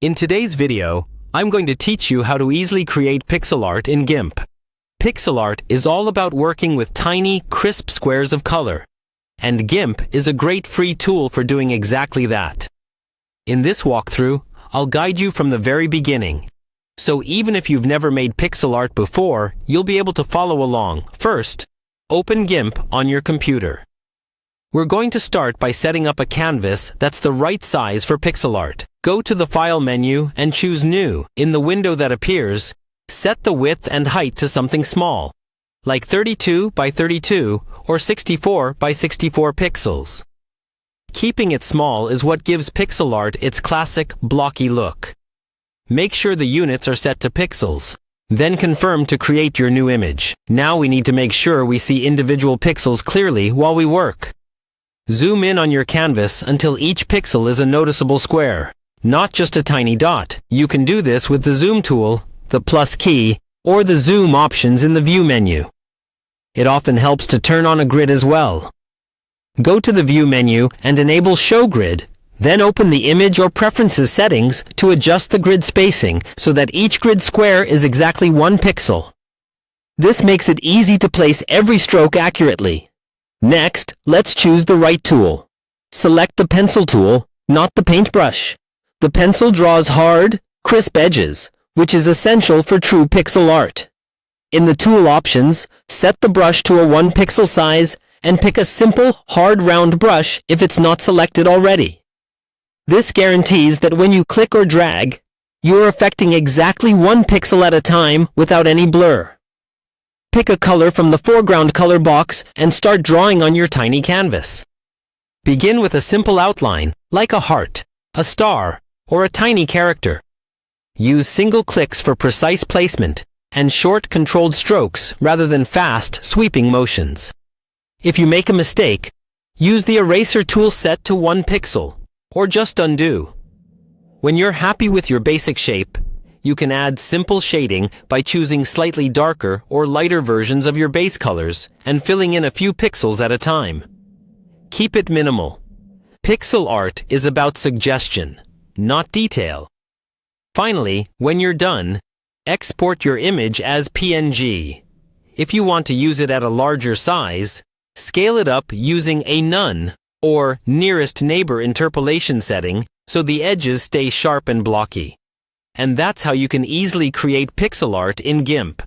In today's video, I'm going to teach you how to easily create pixel art in GIMP. Pixel art is all about working with tiny, crisp squares of color, and GIMP is a great free tool for doing exactly that. In this walkthrough, I'll guide you from the very beginning. So even if you've never made pixel art before, you'll be able to follow along. First, open GIMP on your computer. We're going to start by setting up a canvas that's the right size for pixel art. Go to the File menu and choose New. In the window that appears, set the width and height to something small, like 32 by 32 or 64 by 64 pixels. Keeping it small is what gives pixel art its classic, blocky look. Make sure the units are set to pixels. Then confirm to create your new image. Now we need to make sure we see individual pixels clearly while we work. Zoom in on your canvas until each pixel is a noticeable square, not just a tiny dot. You can do this with the zoom tool, the plus key, or the zoom options in the View menu. It often helps to turn on a grid as well. Go to the View menu and enable Show Grid, then open the Image or Preferences settings to adjust the grid spacing so that each grid square is exactly 1 pixel. This makes it easy to place every stroke accurately. Next, let's choose the right tool. Select the pencil tool, not the paintbrush. The pencil draws hard, crisp edges, which is essential for true pixel art. In the tool options, set the brush to a 1 pixel size and pick a simple, hard round brush if it's not selected already. This guarantees that when you click or drag, you're affecting exactly 1 pixel at a time without any blur. Pick a color from the foreground color box and start drawing on your tiny canvas. Begin with a simple outline, like a heart, a star, or a tiny character. Use single clicks for precise placement and short, controlled strokes rather than fast, sweeping motions. If you make a mistake, use the eraser tool set to 1 pixel, or just undo. When you're happy with your basic shape, you can add simple shading by choosing slightly darker or lighter versions of your base colors and filling in a few pixels at a time. Keep it minimal. Pixel art is about suggestion, not detail. Finally, when you're done, export your image as PNG. If you want to use it at a larger size, scale it up using a none or nearest neighbor interpolation setting so the edges stay sharp and blocky. And that's how you can easily create pixel art in GIMP.